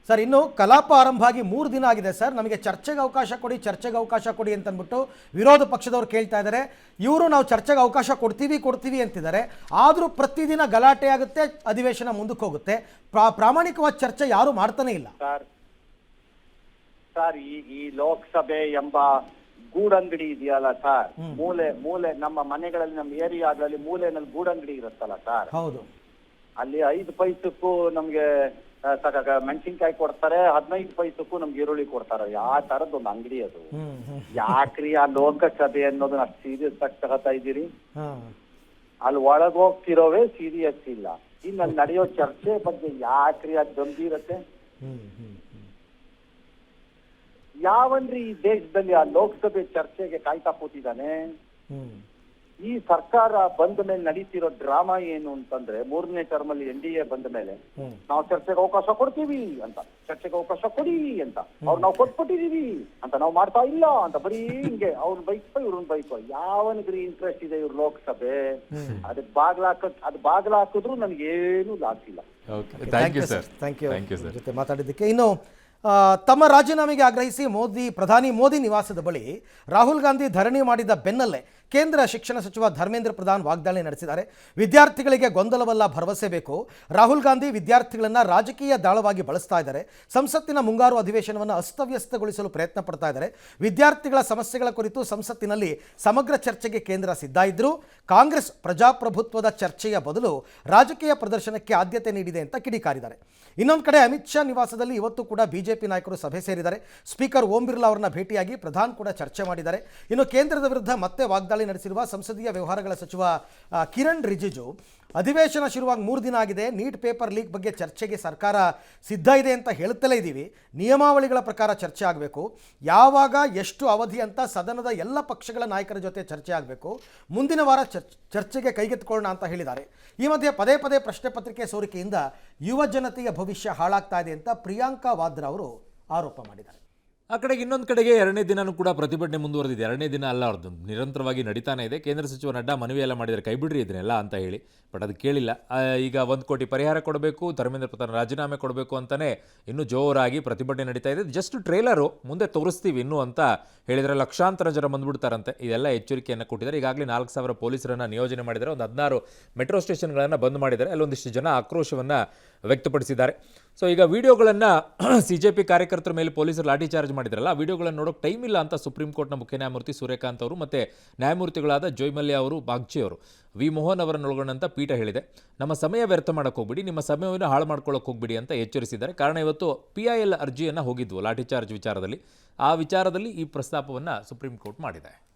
ಸರ್. ಇನ್ನು ಕಲಾಪ ಆರಂಭ ಆಗಿ 3 ದಿನ ಆಗಿದೆ ಸರ್. ನಮಗೆ ಚರ್ಚೆಗೆ ಅವಕಾಶ ಕೊಡಿ ಅಂತಂದ್ಬಿಟ್ಟು ವಿರೋಧ ಪಕ್ಷದವ್ರು ಕೇಳ್ತಾ ಇದ್ದಾರೆ. ಇವರು ನಾವು ಚರ್ಚೆಗೆ ಅವಕಾಶ ಕೊಡ್ತೀವಿ ಅಂತಿದ್ದಾರೆ. ಆದರೂ ಪ್ರತಿದಿನ ಗಲಾಟೆ ಆಗುತ್ತೆ, ಅಧಿವೇಶನ ಮುಂದಕ್ಕೆ ಹೋಗುತ್ತೆ. ಪ್ರಾಮಾಣಿಕವಾದ ಚರ್ಚೆ ಯಾರು ಮಾಡ್ತಾನೆ ಇಲ್ಲ ಸರ್. ಈ ಲೋಕಸಭೆ ಎಂಬ ಗೂಡಂಗಡಿ ಇದೆಯಲ್ಲ ಸರ್, ಮೂಲೆ ನಮ್ಮ ಮನೆಗಳಲ್ಲಿ, ನಮ್ಮ ಏರಿಯಾಗಳಲ್ಲಿ ಮೂಲೆನಲ್ಲಿ ಗೂಡಂಗಡಿ ಇರುತ್ತಲ್ಲ ಸರ್. ಹೌದು, ಅಲ್ಲಿ 5 ಪೈಸಕ್ಕೂ ನಮ್ಗೆ ಮೆಣಸಿನ್ಕಾಯಿ ಕೊಡ್ತಾರೆ, 15 ಪೈಸಕ್ಕೂ ನಮ್ಗೆ ಈರುಳ್ಳಿ ಕೊಡ್ತಾರೆ. ಯಾವ ತರದ್ ಒಂದು ಅಂಗಡಿ ಅದು? ಯಾಕ್ರಿ ಆ ಲೋಕಸಭೆ ಅನ್ನೋದನ್ನ ಅಷ್ಟು ಸೀರಿಯಸ್ ಆಗಿ ತಗೋತಾ ಇದ್ದೀರಿ? ಅಲ್ಲಿ ಒಳಗೋಗ್ತಿರೋವೇ ಸೀರಿಯಸ್ ಇಲ್ಲ, ಇನ್ನು ನಡೆಯೋ ಚರ್ಚೆ ಬಗ್ಗೆ ಯಾಕ್ರಿ ಅದು ಗಂಭೀರತೆ? ಯಾವನ್ರಿ ಈ ದೇಶದಲ್ಲಿ ಆ ಲೋಕಸಭೆ ಚರ್ಚೆಗೆ ಕಾಯ್ತಾ ಕೂತಿದ್ದಾನೆ? ಈ ಸರ್ಕಾರ ಬಂದ ಮೇಲೆ ನಡೀತಿರೋ ಡ್ರಾಮಾ ಏನು ಅಂತಂದ್ರೆ, 3ನೇ ಟರ್ಮ್ ಅಲ್ಲಿ NDA ಬಂದ ಮೇಲೆ ನಾವು ಚರ್ಚೆಗೆ ಅವಕಾಶ ಕೊಡ್ತೀವಿ ಅಂತ, ಚರ್ಚೆಗೆ ಅವಕಾಶ ಕೊಡಿ ಅಂತ ಅವ್ರು ನಾವು ಕೊಟ್ಬಿಟ್ಟಿದೀವಿ ಅಂತ, ನಾವು ಮಾಡ್ತಾ ಇಲ್ಲ ಅಂತ ಬರೀ ಹಿಂಗೆ ಅವ್ರ ಬೈಕ್ ಇವ್ರನ್ನ ಬೈಕ್. ಯಾವನಿಗ್ರಿ ಇಂಟ್ರೆಸ್ಟ್ ಇದೆ ಇವ್ರ ಲೋಕಸಭೆ? ಅದಕ್ಕೆ ಬಾಗ್ಲಾಕಿದ್ರು ನನ್ಗೇನು ಲಾಸ್ ಇಲ್ಲ. ಥ್ಯಾಂಕ್ ಯು ಜೊತೆ ಮಾತಾಡಿದ್ದಕ್ಕೆ. ಇನ್ನು ತಮ್ಮ ರಾಜೀನಾಮೆಗೆ ಆಗ್ರಹಿಸಿ ಪ್ರಧಾನಿ ಮೋದಿ ನಿವಾಸದ ಬಳಿ ರಾಹುಲ್ ಗಾಂಧಿ ಧರಣಿ ಮಾಡಿದ ಬೆನ್ನಲ್ಲೇ ಕೇಂದ್ರ ಶಿಕ್ಷಣ ಸಚಿವ ಧರ್ಮೇಂದ್ರ ಪ್ರಧಾನ್ ವಾಗ್ದಾಳಿ ನಡೆಸಿದ್ದಾರೆ. ವಿದ್ಯಾರ್ಥಿಗಳಿಗೆ ಗೊಂದಲವಲ್ಲ, ಭರವಸೆ ಬೇಕು. ರಾಹುಲ್ ಗಾಂಧಿ ವಿದ್ಯಾರ್ಥಿಗಳನ್ನು ರಾಜಕೀಯ ದಾಳವಾಗಿ ಬಳಸ್ತಾ ಇದ್ದಾರೆ. ಸಂಸತ್ತಿನ ಮುಂಗಾರು ಅಧಿವೇಶನವನ್ನು ಅಸ್ತವ್ಯಸ್ತಗೊಳಿಸಲು ಪ್ರಯತ್ನ ಪಡ್ತಾ ಇದ್ದಾರೆ. ವಿದ್ಯಾರ್ಥಿಗಳ ಸಮಸ್ಯೆಗಳ ಕುರಿತು ಸಂಸತ್ತಿನಲ್ಲಿ ಸಮಗ್ರ ಚರ್ಚೆಗೆ ಕೇಂದ್ರ ಸಿದ್ಧ ಇದ್ದರೂ ಕಾಂಗ್ರೆಸ್ ಪ್ರಜಾಪ್ರಭುತ್ವದ ಚರ್ಚೆಯ ಬದಲು ರಾಜಕೀಯ ಪ್ರದರ್ಶನಕ್ಕೆ ಆದ್ಯತೆ ನೀಡಿದೆ ಅಂತ ಕಿಡಿಕಾರಿದ್ದಾರೆ. ಇನ್ನೊಂದು ಕಡೆ ಅಮಿತ್ ಶಾ ನಿವಾಸದಲ್ಲಿ ಇವತ್ತು ಕೂಡ ಬಿಜೆಪಿ ನಾಯಕರು ಸಭೆ ಸೇರಿದ್ದಾರೆ. ಸ್ಪೀಕರ್ ಓಂ ಬಿರ್ಲಾ ಅವರನ್ನ ಭೇಟಿಯಾಗಿ ಪ್ರಧಾನ್ ಕೂಡ ಚರ್ಚೆ ಮಾಡಿದ್ದಾರೆ. ಇನ್ನು ಕೇಂದ್ರದ ವಿರುದ್ಧ ಮತ್ತೆ ವಾಗ್ದಾಳಿ ವಾಗ್ದಾಳಿ ನಡೆಸಿರುವ ಸಂಸದೀಯ ವ್ಯವಹಾರಗಳ ಸಚಿವ ಕಿರಣ್ ರಿಜಿಜು ಅಧಿವೇಶನ ಶುರುವಾಗಿ 3 ದಿನ ಆಗಿದೆ, ನೀಟ್ ಪೇಪರ್ ಲೀಕ್ ಬಗ್ಗೆ ಚರ್ಚೆಗೆ ಸರ್ಕಾರ ಸಿದ್ಧ ಇದೆ ಅಂತ ಹೇಳ್ತಲೇ ಇದ್ದೀವಿ. ನಿಯಮಾವಳಿಗಳ ಪ್ರಕಾರ ಚರ್ಚೆ ಆಗಬೇಕು, ಯಾವಾಗ ಎಷ್ಟು ಅವಧಿ ಅಂತ ಸದನದ ಎಲ್ಲ ಪಕ್ಷಗಳ ನಾಯಕರ ಜೊತೆ ಚರ್ಚೆ ಆಗಬೇಕು, ಮುಂದಿನ ವಾರ ಚರ್ಚೆಗೆ ಕೈಗೆತ್ತಿಕೊಳ್ಳೋಣ ಅಂತ ಹೇಳಿದ್ದಾರೆ. ಈ ಮಧ್ಯೆ ಪದೇ ಪದೇ ಪ್ರಶ್ನೆ ಪತ್ರಿಕೆ ಸೋರಿಕೆಯಿಂದ ಯುವ ಜನತೆಯ ಭವಿಷ್ಯ ಹಾಳಾಗ್ತಾ ಇದೆ ಅಂತ ಪ್ರಿಯಾಂಕಾ ವಾದ್ರಾ ಅವರು ಆರೋಪ ಮಾಡಿದ್ದಾರೆ. ಆ ಕಡೆಗೆ ಇನ್ನೊಂದು ಕಡೆಗೆ 2ನೇ ದಿನನೂ ಕೂಡ ಪ್ರತಿಭಟನೆ ಮುಂದುವರೆದಿದೆ. 2ನೇ ದಿನ ಅಲ್ಲ, ಅವ್ರದ್ದು ನಿರಂತರವಾಗಿ ನಡೀತಾನೆ ಇದೆ. ಕೇಂದ್ರ ಸಚಿವ ನಡ್ಡಾ ಮನವಿ ಎಲ್ಲ ಮಾಡಿದರೆ ಕೈ ಬಿಡ್ರಿ ಇದನ್ನೆಲ್ಲ ಅಂತ ಹೇಳಿ, ಬಟ್ ಅದು ಕೇಳಿಲ್ಲ. ಈಗ 1 ಕೋಟಿ ಪರಿಹಾರ ಕೊಡಬೇಕು, ಧರ್ಮೇಂದ್ರ ಪ್ರಧಾನ್ ರಾಜೀನಾಮೆ ಕೊಡಬೇಕು ಅಂತಲೇ ಇನ್ನೂ ಜೋರಾಗಿ ಪ್ರತಿಭಟನೆ ನಡೀತಾ ಇದೆ. ಜಸ್ಟ್ ಟ್ರೇಲರು ಮುಂದೆ ತೋರಿಸ್ತೀವಿ ಇನ್ನೂ ಅಂತ ಹೇಳಿದರೆ ಲಕ್ಷಾಂತರ ಜನ ಬಂದ್ಬಿಡ್ತಾರಂತೆ. ಇದೆಲ್ಲ ಎಚ್ಚರಿಕೆಯನ್ನು ಕೊಟ್ಟಿದ್ದಾರೆ. ಈಗಾಗಲೇ 4,000 ಪೊಲೀಸರನ್ನು ನಿಯೋಜನೆ ಮಾಡಿದ್ದಾರೆ, ಒಂದು 16 ಮೆಟ್ರೋ ಸ್ಟೇಷನ್ಗಳನ್ನು ಬಂದ್ ಮಾಡಿದ್ದಾರೆ. ಅಲ್ಲೊಂದಿಷ್ಟು ಜನ ಆಕ್ರೋಶವನ್ನು ವ್ಯಕ್ತಪಡಿಸಿದ್ದಾರೆ. ಸೊ ಈಗ ವಿಡಿಯೋಗಳನ್ನು CJP ಕಾರ್ಯಕರ್ತರ ಮೇಲೆ ಪೊಲೀಸರು ಲಾಠಿ ಚಾರ್ಜ್ ಮಾಡಿದ್ರಲ್ಲ, ಆ ವಿಡಿಯೋಗಳನ್ನು ನೋಡೋಕೆ ಟೈಮ್ ಇಲ್ಲ ಅಂತ ಸುಪ್ರೀಂ ಕೋರ್ಟ್ನ ಮುಖ್ಯ ನ್ಯಾಯಮೂರ್ತಿ ಸೂರ್ಯಕಾಂತ್ ಅವರು ಮತ್ತು ನ್ಯಾಯಮೂರ್ತಿಗಳಾದ ಜೋಯ್ಮಲ್ಯ ಅವರು, ಬಾಗ್ಚಿ ಅವರು, ವಿ ಮೋಹನ್ ಅವರನ್ನು ಒಳಗೊಂಡಂಥ ಪೀಠ ಹೇಳಿದೆ, ನಮ್ಮ ಸಮಯ ವ್ಯರ್ಥ ಮಾಡೋಕ್ಕೆ ಹೋಗ್ಬಿಡಿ, ನಿಮ್ಮ ಸಮಯವನ್ನು ಹಾಳು ಮಾಡ್ಕೊಳ್ಳೋಕೆ ಹೋಗ್ಬಿಡಿ ಅಂತ ಎಚ್ಚರಿಸಿದ್ದಾರೆ. ಕಾರಣ ಇವತ್ತು PIL ಅರ್ಜಿಯನ್ನು ಹೋಗಿದ್ವು ಲಾಠಿ ಚಾರ್ಜ್ ವಿಚಾರದಲ್ಲಿ. ಆ ವಿಚಾರದಲ್ಲಿ ಈ ಪ್ರಸ್ತಾಪವನ್ನು ಸುಪ್ರೀಂ ಕೋರ್ಟ್ ಮಾಡಿದೆ.